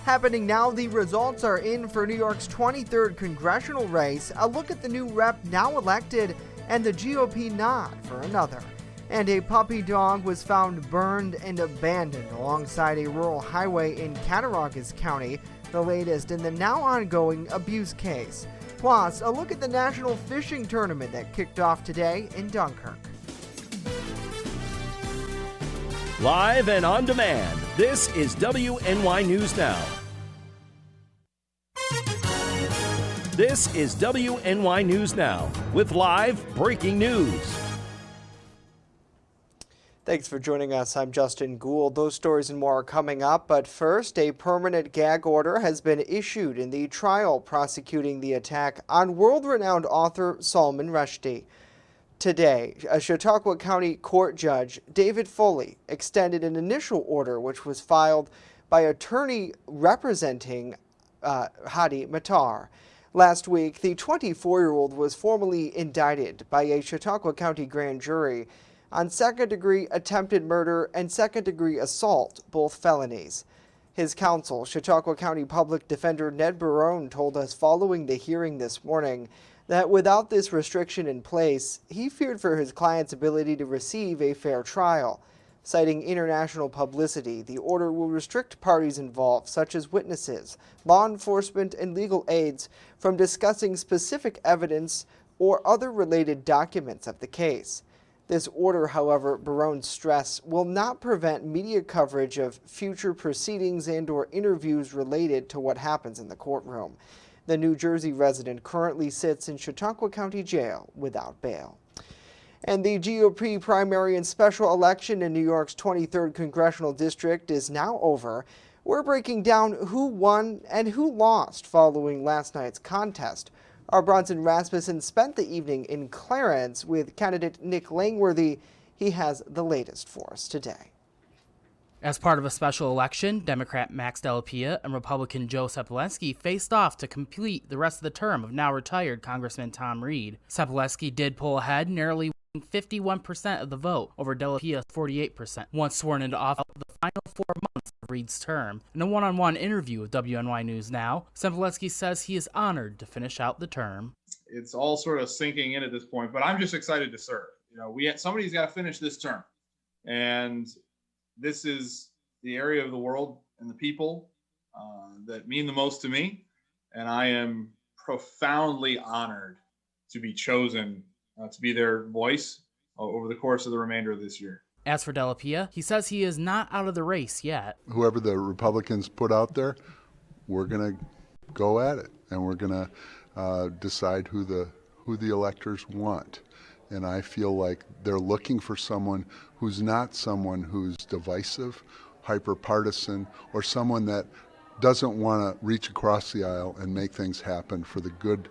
Happening now, the results are in for New York's 23rd congressional race, a look at the new rep now elected, and the GOP nod for another. And a puppy dog was found burned and abandoned alongside a rural highway in Cataract County, the latest in the now ongoing abuse case. Plus, a look at the National Fishing Tournament that kicked off today in Dunkirk. Live and on demand, this is WNY News Now. This is WNY News Now with live breaking news. Thanks for joining us. I'm Justin Gould. Those stories and more are coming up, but first, a permanent gag order has been issued in the trial prosecuting the attack on world-renowned author Salman Rushdie. Today, a Chautauqua County court judge, David Foley, extended an initial order which was filed by attorney representing Hadi Matar. Last week, the 24-year-old was formally indicted by a Chautauqua County grand jury on second-degree attempted murder and second-degree assault, both felonies. His counsel, Chautauqua County Public Defender Ned Barone, told us following the hearing this morning that without this restriction in place, he feared for his client's ability to receive a fair trial. Citing international publicity, the order will restrict parties involved, such as witnesses, law enforcement, and legal aides, from discussing specific evidence or other related documents of the case. This order, however, Barone stressed, will not prevent media coverage of future proceedings and/or interviews related to what happens in the courtroom. The New Jersey resident currently sits in Chautauqua County Jail without bail. And the GOP primary and special election in New York's 23rd congressional district is now over. We're breaking down who won and who lost following last night's contest. Our Bronson Rasmussen spent the evening in Clarence with candidate Nick Langworthy. He has the latest for us today. As part of a special election, Democrat Max Delapia and Republican Joe Sepolesky faced off to complete the rest of the term of now retired Congressman Tom Reed. Sepolesky did pull ahead, narrowly winning 51% of the vote over Delapia's 48%. Once sworn into office the final 4 months of Reed's term. In a one-on-one interview with WNY News Now, Sepolesky says he is honored to finish out the term. It's all sort of sinking in at this point, but I'm just excited to serve. Somebody's got to finish this term, and this is the area of the world and the people that mean the most to me, and I am profoundly honored to be chosen to be their voice over the course of the remainder of this year. As for Delapia, he says he is not out of the race yet. Whoever the Republicans put out there, we're going to go at it, and we're going to decide who the electors want. And I feel like they're looking for someone who's not someone who's divisive, hyper-partisan, or someone that doesn't want to reach across the aisle and make things happen for the good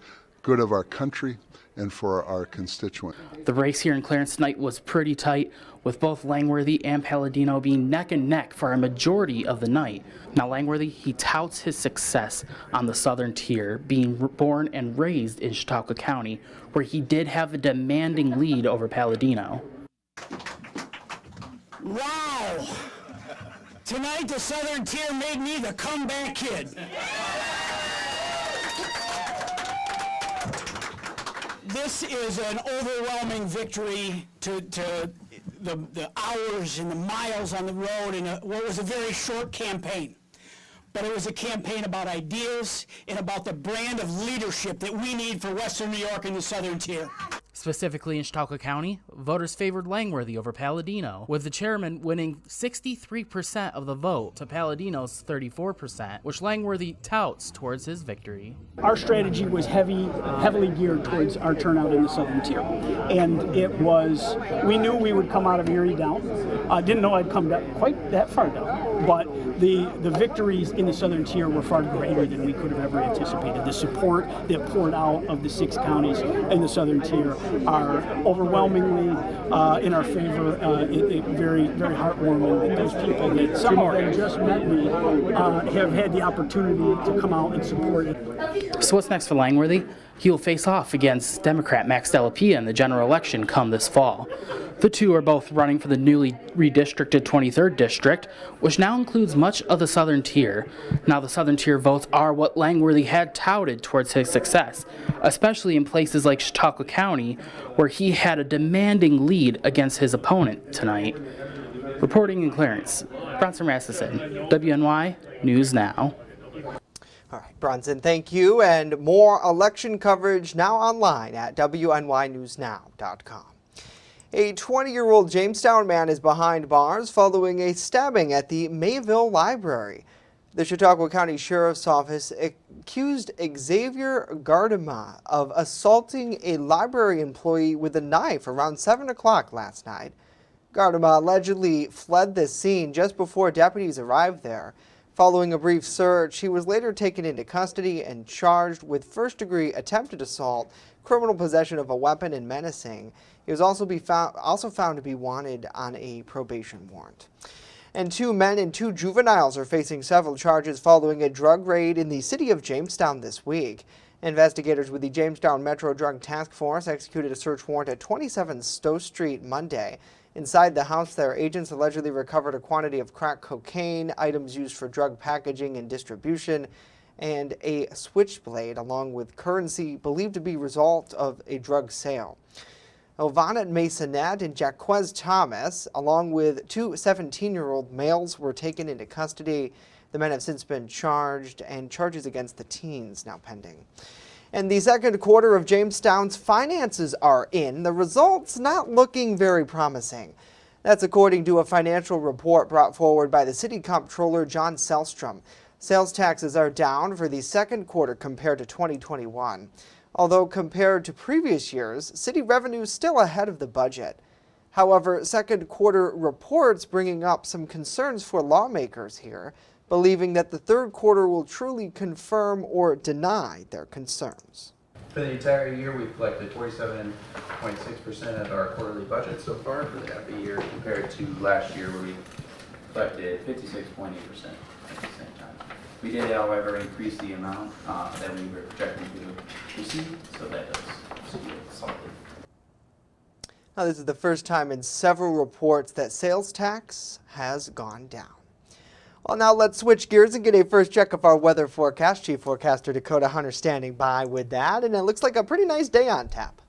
of our country and for our constituent. The race here in Clarence tonight was pretty tight, with both Langworthy and Palladino being neck and neck for a majority of the night. Now Langworthy, he touts his success on the southern tier, being born and raised in Chautauqua County, where he did have a demanding lead over Palladino. Wow! Tonight the southern tier made me the comeback kid. This is an overwhelming victory to the hours and the miles on the road in what was a very short campaign. But it was a campaign about ideas and about the brand of leadership that we need for Western New York and the southern tier. Specifically in Chautauqua County, voters favored Langworthy over Palladino, with the chairman winning 63% of the vote to Palladino's 34%, which Langworthy touts towards his victory. Our strategy was heavily geared towards our turnout in the southern tier. And we knew we would come out of Erie down. Didn't know I'd come quite that far down. But the victories in the southern tier were far greater than we could have ever anticipated. The support that poured out of the 6 counties in the southern tier are overwhelmingly in our favor. Very, very heartwarming that those people that some of them just met me have had the opportunity to come out and support it. So what's next for Langworthy? He'll face off against Democrat Max Delapia in the general election come this fall. The two are both running for the newly redistricted 23rd District, which now includes much of the Southern Tier. Now, the Southern Tier votes are what Langworthy had touted towards his success, especially in places like Chautauqua County, where he had a demanding lead against his opponent tonight. Reporting in Clarence, Bronson Rasmussen, WNY News Now. All right, Bronson, thank you. And more election coverage now online at WNYNewsNow.com. A 20-year-old Jamestown man is behind bars following a stabbing at the Mayville Library. The Chautauqua County Sheriff's Office accused Xavier Gardema of assaulting a library employee with a knife around 7 o'clock last night. Gardema allegedly fled the scene just before deputies arrived there. Following a brief search, he was later taken into custody and charged with first-degree attempted assault, criminal possession of a weapon, and menacing. He was also found to be wanted on a probation warrant. And 2 men and 2 juveniles are facing several charges following a drug raid in the city of Jamestown this week. Investigators with the Jamestown Metro Drug Task Force executed a search warrant at 27 Stowe Street Monday. Inside the house there, agents allegedly recovered a quantity of crack cocaine, items used for drug packaging and distribution, and a switchblade, along with currency believed to be result of a drug sale. Ovana Masonette and Jaquez Thomas, along with 2 17-year-old males, were taken into custody. The men have since been charged, and charges against the teens now pending. And the second quarter of Jamestown's finances are in. The results not looking very promising. That's according to a financial report brought forward by the City Comptroller John Selstrom. Sales taxes are down for the second quarter compared to 2021. Although compared to previous years, city revenue is still ahead of the budget. However, second quarter reports bringing up some concerns for lawmakers here, believing that the third quarter will truly confirm or deny their concerns. For the entire year, we've collected 47.6% of our quarterly budget so far for the half a year, compared to last year where we collected 56.8% at the same time. We did, however, increase the amount that we were projecting to receive, so that does skew it slightly. Now, this is the first time in several reports that sales tax has gone down. Well, now let's switch gears and get a first check of our weather forecast. Chief Forecaster Dakota Hunter standing by with that, and it looks like a pretty nice day on tap.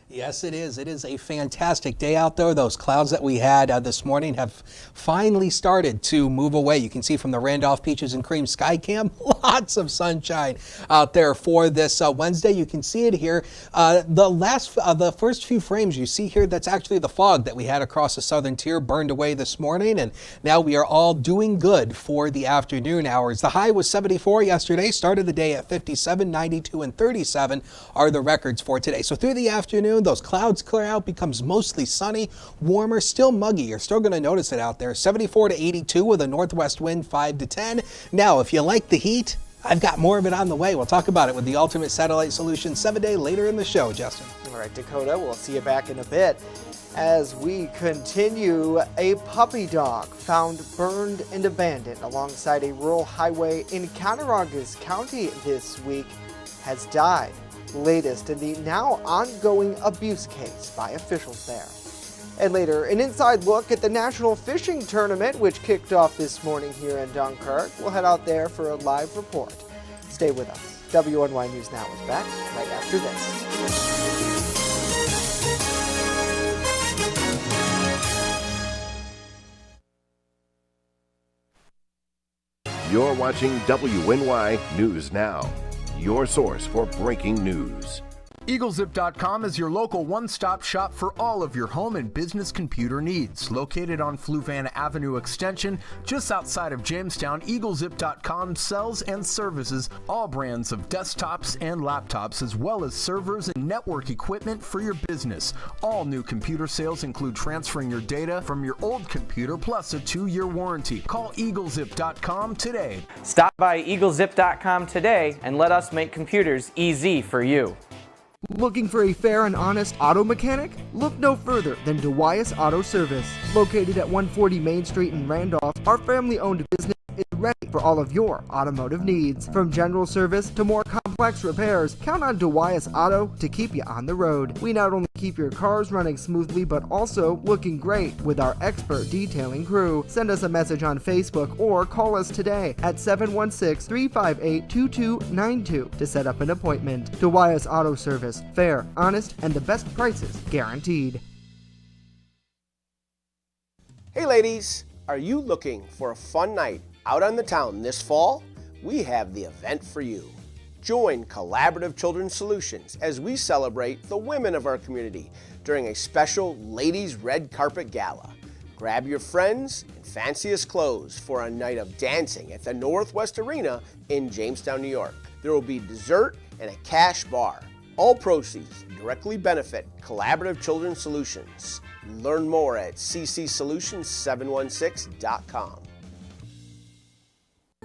Yes, it is. It is a fantastic day out there. Those clouds that we had this morning have finally started to move away. You can see from the Randolph Peaches and Cream Skycam, lots of sunshine out there for this Wednesday. You can see it here. The first few frames you see here, that's actually the fog that we had across the southern tier burned away this morning, and now we are all doing good for the afternoon hours. The high was 74 yesterday, started the day at 57, 92, and 37 are the records for today. So through the afternoon, those clouds clear out, becomes mostly sunny, warmer, still muggy. You're still going to notice it out there. 74 to 82 with a northwest wind 5 to 10. Now, if you like the heat, I've got more of it on the way. We'll talk about it with the Ultimate Satellite Solution 7-day later in the show, Justin. All right, Dakota, we'll see you back in a bit. As we continue, a puppy dog found burned and abandoned alongside a rural highway in Cataract County this week has died. Latest in the now ongoing abuse case by officials there. And later, an inside look at the National Fishing Tournament, which kicked off this morning here in Dunkirk. We'll head out there for a live report. Stay with us. WNY News Now is back right after this. You're watching WNY News Now, your source for breaking news. EagleZip.com is your local one-stop shop for all of your home and business computer needs. Located on Fluvan Avenue Extension, just outside of Jamestown, EagleZip.com sells and services all brands of desktops and laptops, as well as servers and network equipment for your business. All new computer sales include transferring your data from your old computer, plus a 2-year warranty. Call EagleZip.com today. Stop by EagleZip.com today and let us make computers easy for you. Looking for a fair and honest auto mechanic? Look no further than DeWyas Auto Service. Located at 140 Main Street in Randolph, our family-owned business is ready for all of your automotive needs. From general service to more complex repairs, count on WNY Auto to keep you on the road. We not only keep your cars running smoothly, but also looking great with our expert detailing crew. Send us a message on Facebook or call us today at 716-358-2292 to set up an appointment. WNY Auto Service, fair, honest, and the best prices guaranteed. Hey ladies, are you looking for a fun night out on the town this fall? We have the event for you. Join Collaborative Children's Solutions as we celebrate the women of our community during a special Ladies Red Carpet Gala. Grab your friends and fanciest clothes for a night of dancing at the Northwest Arena in Jamestown, New York. There will be dessert and a cash bar. All proceeds directly benefit Collaborative Children's Solutions. Learn more at ccsolutions716.com.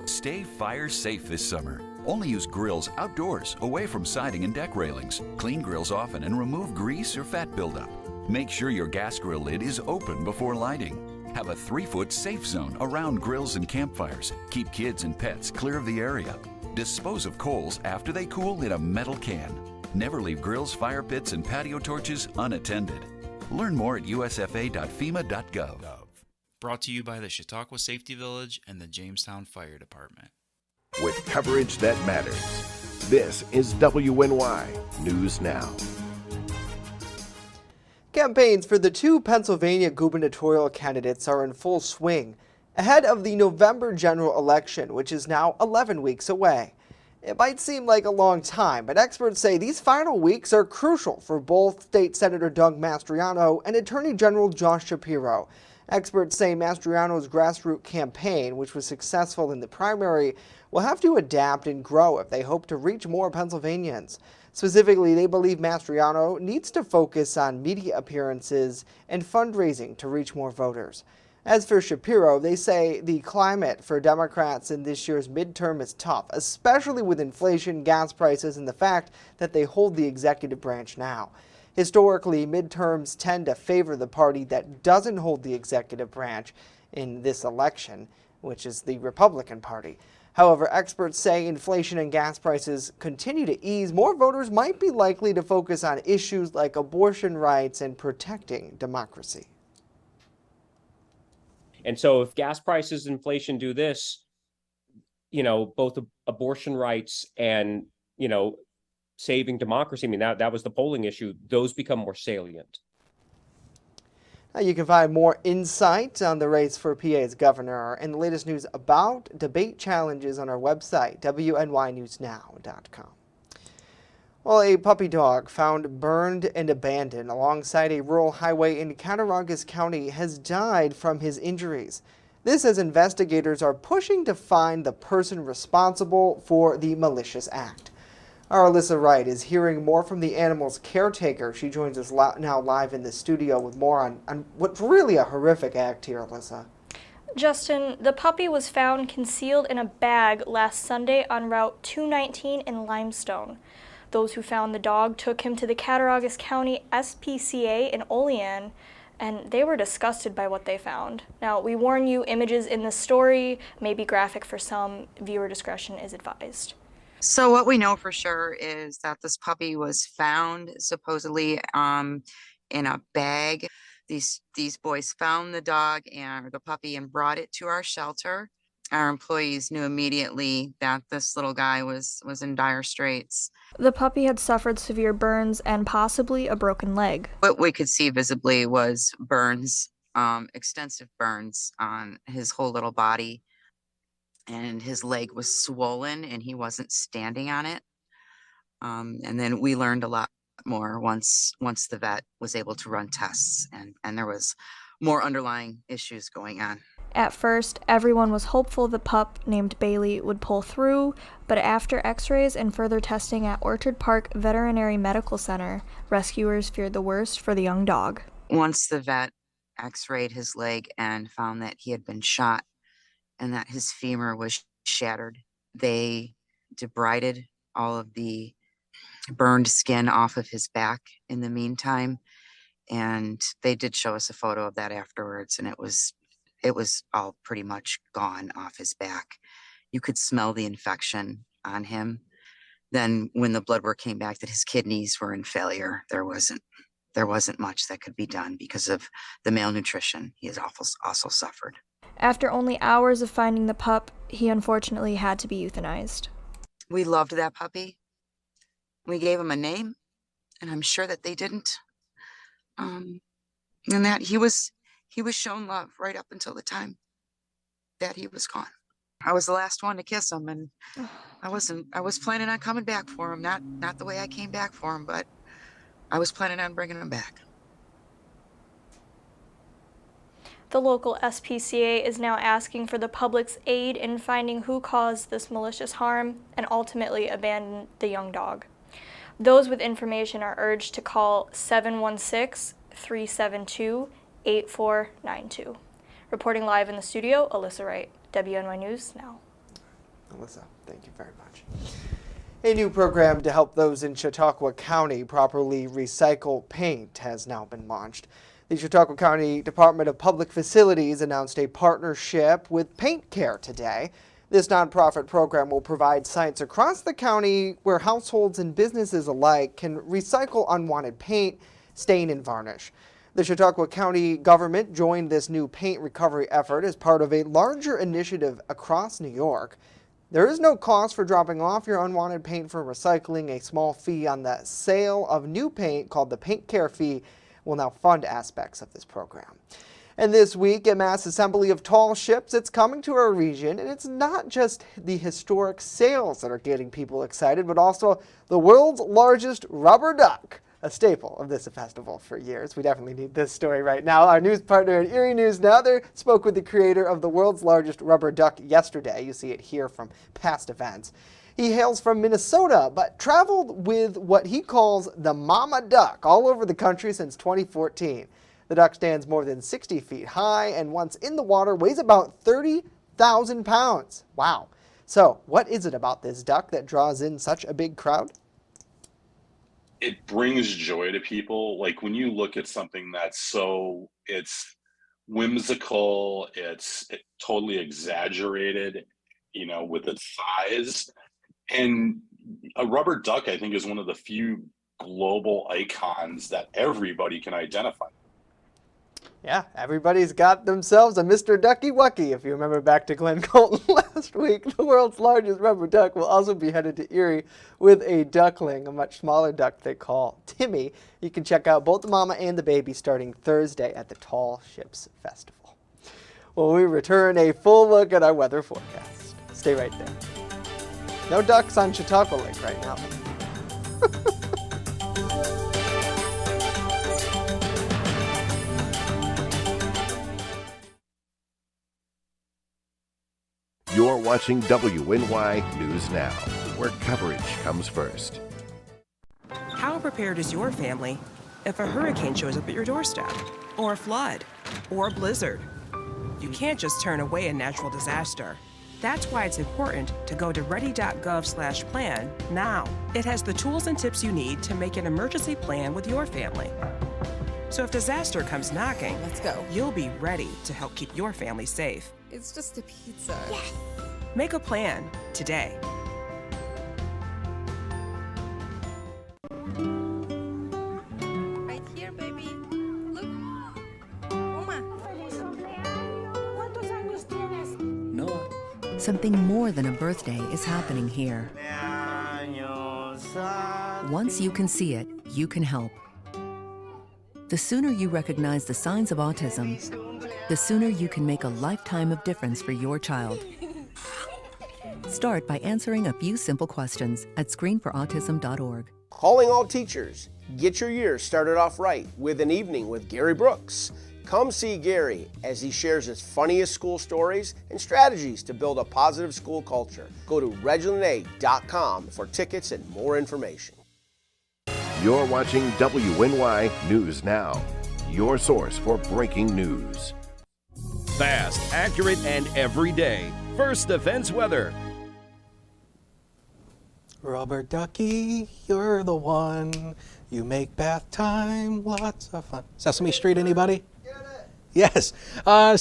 Stay fire safe this summer. Only use grills outdoors, away from siding and deck railings. Clean grills often and remove grease or fat buildup. Make sure your gas grill lid is open before lighting. Have a 3-foot safe zone around grills and campfires. Keep kids and pets clear of the area. Dispose of coals after they cool in a metal can. Never leave grills, fire pits, and patio torches unattended. Learn more at usfa.fema.gov. Brought to you by the Chautauqua Safety Village and the Jamestown Fire Department. With coverage that matters, this is WNY News Now. Campaigns for the two Pennsylvania gubernatorial candidates are in full swing ahead of the November general election, which is now 11 weeks away. It might seem like a long time, but experts say these final weeks are crucial for both State Senator Doug Mastriano and Attorney General Josh Shapiro. Experts say Mastriano's grassroots campaign, which was successful in the primary, will have to adapt and grow if they hope to reach more Pennsylvanians. Specifically, they believe Mastriano needs to focus on media appearances and fundraising to reach more voters. As for Shapiro, they say the climate for Democrats in this year's midterm is tough, especially with inflation, gas prices, and the fact that they hold the executive branch now. Historically, midterms tend to favor the party that doesn't hold the executive branch in this election, which is the Republican Party. However, experts say inflation and gas prices continue to ease. More voters might be likely to focus on issues like abortion rights and protecting democracy. And so if gas prices, inflation do this, both abortion rights and, saving democracy, that was the polling issue, those become more salient. Now you can find more insight on the race for PA's governor and the latest news about debate challenges on our website, WNYNewsNow.com. Well, a puppy dog found burned and abandoned alongside a rural highway in Cataract County has died from his injuries. This as investigators are pushing to find the person responsible for the malicious act. Our Alyssa Wright is hearing more from the animal's caretaker. She joins us now live in the studio with more on what's really a horrific act here, Alyssa. Justin, the puppy was found concealed in a bag last Sunday on Route 219 in Limestone. Those who found the dog took him to the Cataract County SPCA in Olean, and they were disgusted by what they found. Now, we warn you, images in this story may be graphic for some. Viewer discretion is advised. So what we know for sure is that this puppy was found supposedly in a bag. These boys found the dog and the puppy and brought it to our shelter. Our employees knew immediately that this little guy was in dire straits. The puppy had suffered severe burns and possibly a broken leg. What we could see visibly was burns, extensive burns on his whole little body. And his leg was swollen and he wasn't standing on it. And then we learned a lot more once the vet was able to run tests and there was more underlying issues going on. At first, everyone was hopeful the pup named Bailey would pull through, but after x-rays and further testing at Orchard Park Veterinary Medical Center, rescuers feared the worst for the young dog. Once the vet x-rayed his leg and found that he had been shot and that his femur was shattered, they debrided all of the burned skin off of his back in the meantime. And they did show us a photo of that afterwards, and it was it was all pretty much gone off his back. You could smell the infection on him. Then when the blood work came back that his kidneys were in failure, there wasn't much that could be done because of the malnutrition he has also suffered. After only hours of finding the pup, he unfortunately had to be euthanized. We loved that puppy. We gave him a name, and I'm sure that they didn't. And that he was shown love right up until the time that he was gone. I was the last one to kiss him, and I was planning on coming back for him. Not the way I came back for him, but I was planning on bringing him back. The local SPCA is now asking for the public's aid in finding who caused this malicious harm and ultimately abandoned the young dog. Those with information are urged to call 716-372-8492. Reporting live in the studio, Alyssa Wright, WNY News Now. Alyssa, thank you very much. A new program to help those in Chautauqua County properly recycle paint has now been launched. The Chautauqua County Department of Public Facilities announced a partnership with Paint Care today. This nonprofit program will provide sites across the county where households and businesses alike can recycle unwanted paint, stain, and varnish. The Chautauqua County government joined this new paint recovery effort as part of a larger initiative across New York. There is no cost for dropping off your unwanted paint for recycling. A small fee on the sale of new paint, called the Paint Care fee, will now fund aspects of this program. And this week, a mass assembly of tall ships, it's coming to our region, and it's not just the historic sails that are getting people excited, but also the world's largest rubber duck, a staple of this festival for years. We definitely need this story right now. Our news partner at Erie News Now there spoke with the creator of the world's largest rubber duck yesterday. You see it here from past events. He hails from Minnesota, but traveled with what he calls the mama duck all over the country since 2014. The duck stands more than 60 feet high and once in the water weighs about 30,000 pounds. Wow. So what is it about this duck that draws in such a big crowd? It brings joy to people. Like when you look at something that's it's whimsical, it's totally exaggerated, with its size. And a rubber duck, I think, is one of the few global icons that everybody can identify. Yeah, everybody's got themselves a Mr. Ducky Wucky. If you remember back to Glenn Colton last week, the world's largest rubber duck will also be headed to Erie with a duckling, a much smaller duck they call Timmy. You can check out both the mama and the baby starting Thursday at the Tall Ships Festival. When we return, a full look at our weather forecast. Stay right there. No ducks on Chautauqua Lake right now. You're watching WNY News Now, where coverage comes first. How prepared is your family if a hurricane shows up at your doorstep, or a flood, or a blizzard? You can't just turn away a natural disaster. That's why it's important to go to ready.gov/plan now. It has the tools and tips you need to make an emergency plan with your family. So if disaster comes knocking, let's go. You'll be ready to help keep your family safe. It's just a pizza. Yes! Make a plan today. Right here, baby. Look. Uma. Something more than a birthday is happening here. Once you can see it, you can help. The sooner you recognize the signs of autism, the sooner you can make a lifetime of difference for your child. Start by answering a few simple questions at screenforautism.org. Calling all teachers. Get your year started off right with an evening with Gary Brooks. Come see Gary as he shares his funniest school stories and strategies to build a positive school culture. Go to ReginaldA.com for tickets and more information. You're watching WNY News Now, your source for breaking news. Fast, accurate, and everyday. First Defense Weather. Rubber ducky, you're the one. You make bath time lots of fun. Sesame Street, anybody? Yes.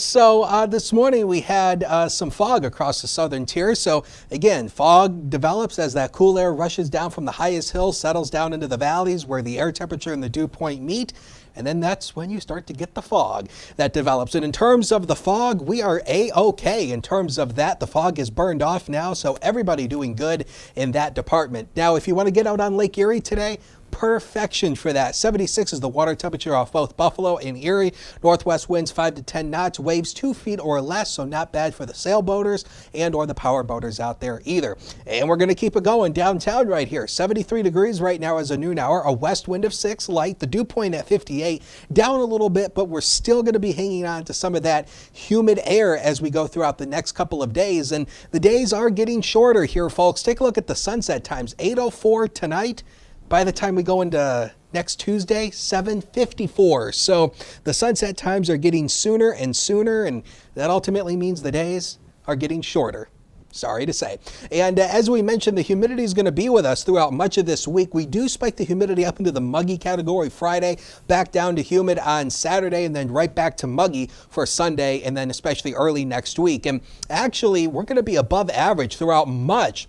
So this morning we had some fog across the southern tier. So again, fog develops as that cool air rushes down from the highest hills, settles down into the valleys where the air temperature and the dew point meet. And then that's when you start to get the fog that develops. And in terms of the fog, we are A-OK. In terms of that, the fog is burned off now, so everybody doing good in that department. Now, if you want to get out on Lake Erie today, perfection for that. 76 is the water temperature off both Buffalo and Erie. Northwest winds 5 to 10 knots, waves 2 feet or less, so not bad for the sailboaters and or the power boaters out there either. And we're going to keep it going downtown right here. 73 degrees right now as a noon hour, a west wind of 6 light, the dew point at 58, down a little bit, but we're still going to be hanging on to some of that humid air as we go throughout the next couple of days. And the days are getting shorter here, folks. Take a look at the sunset times. 8:04 tonight. By the time we go into next Tuesday, 7:54. So the sunset times are getting sooner and sooner, and that ultimately means the days are getting shorter. Sorry to say. And as we mentioned, the humidity is going to be with us throughout much of this week. We do spike the humidity up into the muggy category Friday, back down to humid on Saturday, and then right back to muggy for Sunday, and then especially early next week. And actually, we're going to be above average throughout much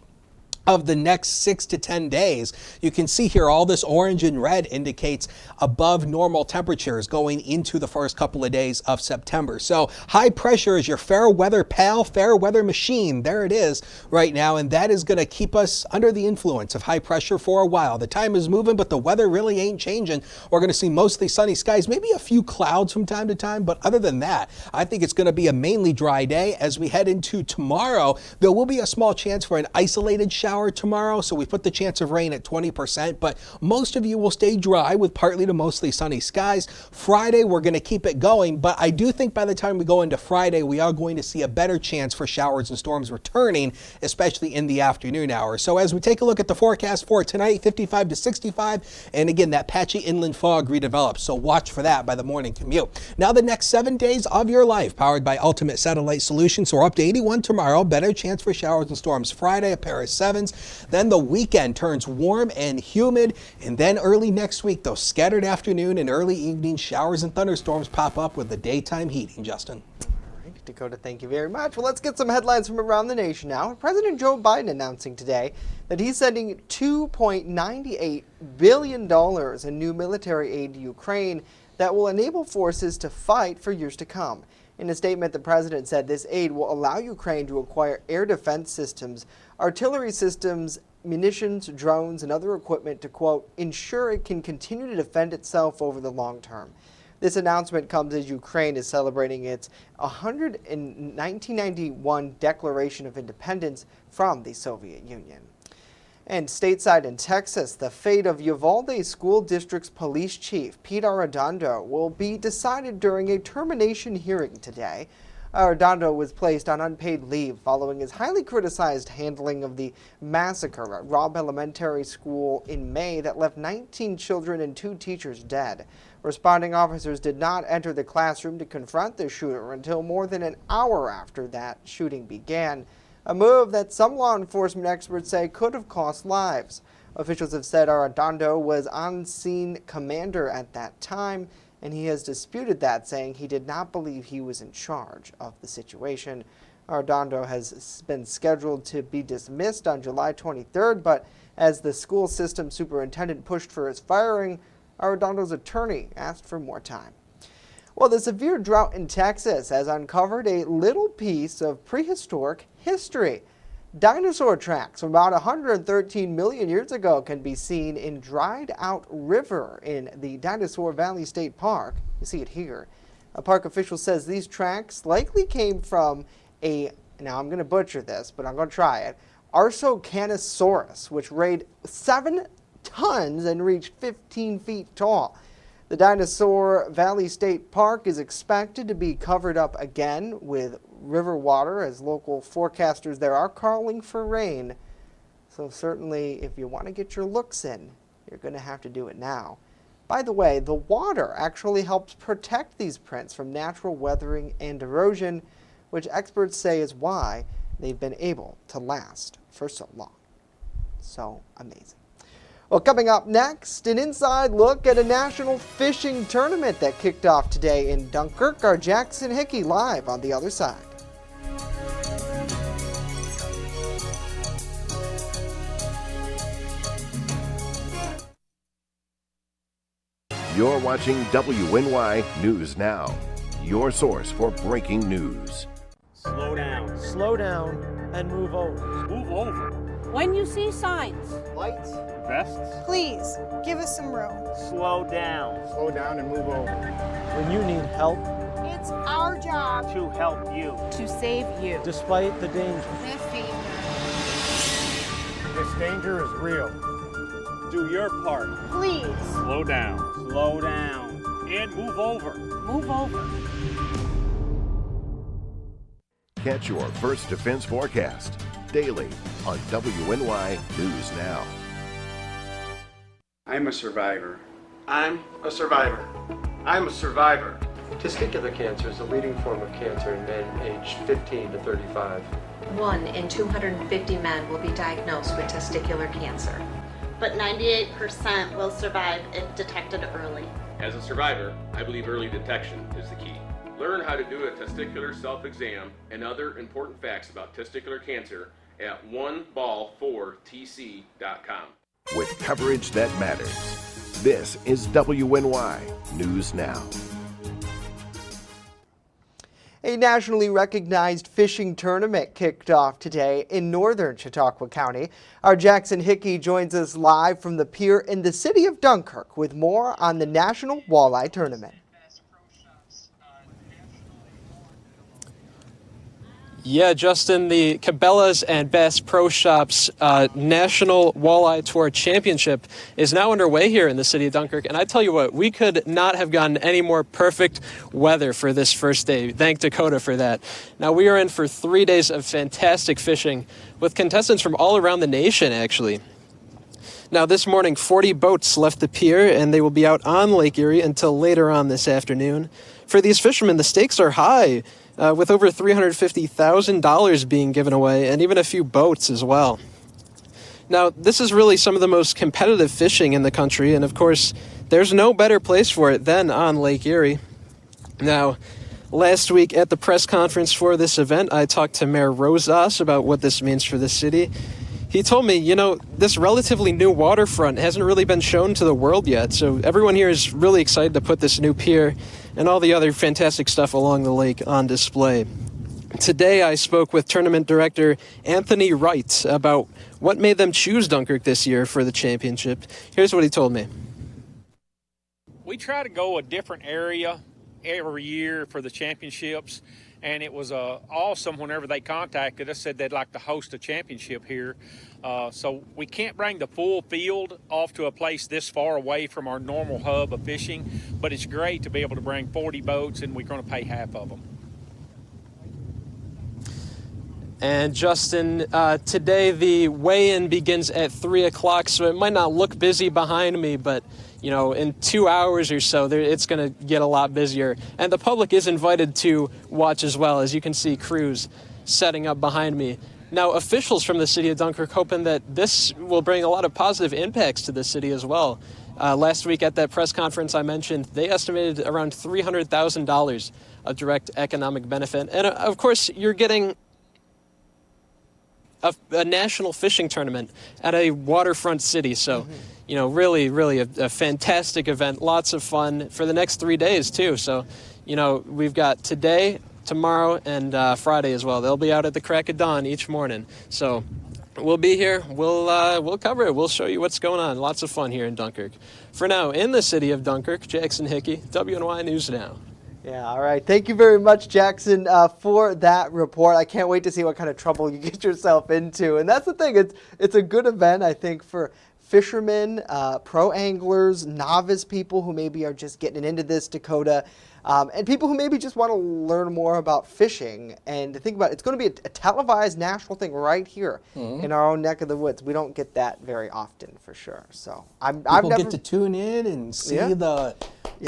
of the next 6 to 10 days. You can see here all this orange and red indicates above normal temperatures going into the first couple of days of September. So high pressure is your fair weather pal, fair weather machine. There it is right now, and that is going to keep us under the influence of high pressure for a while. The time is moving, but the weather really ain't changing. We're going to see mostly sunny skies, maybe a few clouds from time to time, but other than that, I think it's going to be a mainly dry day. As we head into tomorrow, there will be a small chance for an isolated shower tomorrow, so we put the chance of rain at 20%, but most of you will stay dry with partly to mostly sunny skies. Friday, we're going to keep it going, but I do think by the time we go into Friday, we are going to see a better chance for showers and storms returning, especially in the afternoon hours. So as we take a look at the forecast for tonight, 55 to 65, and again, that patchy inland fog redevelops, so watch for that by the morning commute. Now the next 7 days of your life, powered by Ultimate Satellite Solutions, so we're up to 81 tomorrow, better chance for showers and storms Friday, a pair of 7s. Then the weekend turns warm and humid, and then early next week, those scattered afternoon and early evening showers and thunderstorms pop up with the daytime heating, Justin. All right, Dakota, thank you very much. Well, let's get some headlines from around the nation now. President Joe Biden announcing today that he's sending $2.98 billion in new military aid to Ukraine that will enable forces to fight for years to come. In a statement, the president said this aid will allow Ukraine to acquire air defense systems, artillery systems, munitions, drones, and other equipment to, quote, ensure it can continue to defend itself over the long term. This announcement comes as Ukraine is celebrating its 1991 Declaration of Independence from the Soviet Union. And stateside in Texas, the fate of Uvalde School District's police chief, Pete Arredondo, will be decided during a termination hearing today. Arredondo was placed on unpaid leave following his highly criticized handling of the massacre at Robb Elementary School in May that left 19 children and 2 teachers dead. Responding officers did not enter the classroom to confront the shooter until more than an hour after that shooting began, a move that some law enforcement experts say could have cost lives. Officials have said Arredondo was on-scene commander at that time, and he has disputed that, saying he did not believe he was in charge of the situation. Arredondo has been scheduled to be dismissed on July 23rd, but as the school system superintendent pushed for his firing, Arredondo's attorney asked for more time. Well, the severe drought in Texas has uncovered a little piece of prehistoric history. Dinosaur tracks from about 113 million years ago can be seen in dried out river in the Dinosaur Valley State Park. You see it here. A park official says these tracks likely came from now I'm going to butcher this, but I'm going to try it, Arsocanosaurus, which weighed 7 tons and reached 15 feet tall. The Dinosaur Valley State Park is expected to be covered up again with river water as local forecasters there are calling for rain. So certainly if you want to get your looks in, you're going to have to do it now. By the way, the water actually helps protect these prints from natural weathering and erosion, which experts say is why they've been able to last for so long. So amazing. Well, coming up next, an inside look at a national fishing tournament that kicked off today in Dunkirk. Our Jackson Hickey live on the other side. You're watching WNY News Now, your source for breaking news. Slow down. Slow down and move over. Move over. When you see signs, Lights, vests. please give us some room. Slow down. Slow down and move over. When you need help, It's our job to help you. to save you. Despite the danger. This danger is real. Do your part. Please Slow down. Slow down. And move over. move over. Catch your first defense forecast daily on WNY News Now. I'm a survivor. I'm a survivor. I'm a survivor. Testicular cancer is the leading form of cancer in men aged 15 to 35. 1 in 250 men will be diagnosed with testicular cancer. But 98% will survive if detected early. As a survivor, I believe early detection is the key. Learn how to do a testicular self-exam and other important facts about testicular cancer at oneball4tc.com. With coverage that matters, this is WNY News Now. A nationally recognized fishing tournament kicked off today in northern Chautauqua County. Our Jackson Hickey joins us live from the pier in the city of Dunkirk with more on the National Walleye Tournament. Yeah, Justin, the Cabela's and Bass Pro Shops National Walleye Tour Championship is now underway here in the city of Dunkirk. And I tell you what, we could not have gotten any more perfect weather for this first day. Thank Dakota for that. Now, we are in for 3 days of fantastic fishing with contestants from all around the nation, actually. Now, this morning, 40 boats left the pier, and they will be out on Lake Erie until later on this afternoon. For these fishermen, the stakes are high, with over $350,000 being given away, and even a few boats as well. Now, this is really some of the most competitive fishing in the country, and of course, there's no better place for it than on Lake Erie. Now, last week at the press conference for this event, I talked to Mayor Rosas about what this means for the city. He told me, you know, this relatively new waterfront hasn't really been shown to the world yet, so everyone here is really excited to put this new pier and all the other fantastic stuff along the lake on display. Today I spoke with tournament director Anthony Wright about what made them choose Dunkirk this year for the championship. Here's what he told me. We try to go a different area every year for the championships, and it was awesome whenever they contacted us, said they'd like to host a championship here. So we can't bring the full field off to a place this far away from our normal hub of fishing, but it's great to be able to bring 40 boats, and we're going to pay half of them. And Justin, today the weigh-in begins at 3 o'clock, so it might not look busy behind me, but you know, in 2 hours or so, it's going to get a lot busier. And the public is invited to watch as well. As you can see, crews setting up behind me. Now, officials from the city of Dunkirk hoping that this will bring a lot of positive impacts to the city as well. Last week at that press conference I mentioned, they estimated around $300,000 of direct economic benefit. And of course, you're getting a national fishing tournament at a waterfront city. So, you know, really, really a fantastic event. Lots of fun for the next 3 days, too. So, you know, we've got today, tomorrow, and Friday as well. They'll be out at the crack of dawn each morning. So we'll be here. We'll cover it. We'll show you what's going on. Lots of fun here in Dunkirk. For now, in the city of Dunkirk, Jackson Hickey, WNY News Now. Yeah, all right. Thank you very much, Jackson, for that report. I can't wait to see what kind of trouble you get yourself into. And that's the thing. It's a good event, I think, for fishermen, pro anglers, novice people who maybe are just getting into this, Dakota, and people who maybe just want to learn more about fishing. And to think about it, it's going to be a televised national thing right here in our own neck of the woods. We don't get that very often, for sure. So I've never get to tune in and see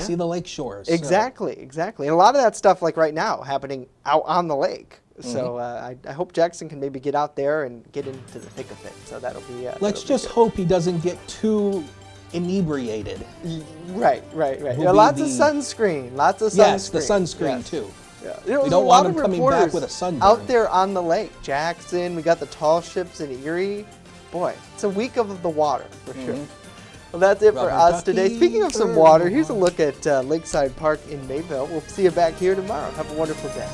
see the lake shores. Exactly, exactly. And a lot of that stuff, like right now, happening out on the lake. So I hope Jackson can maybe get out there and get into the thick of it. So that'll be. Let's just hope he doesn't get too inebriated. Right. Lots of sunscreen. Yes, the sunscreen too. Yeah. We don't want him coming back with a sunburn. Out there on the lake, Jackson. We got the tall ships in Erie. Boy, it's a week of the water for sure. Well, that's it for us today. Speaking of some water, here's a look at Lakeside Park in Mayville. We'll see you back here tomorrow. Have a wonderful day.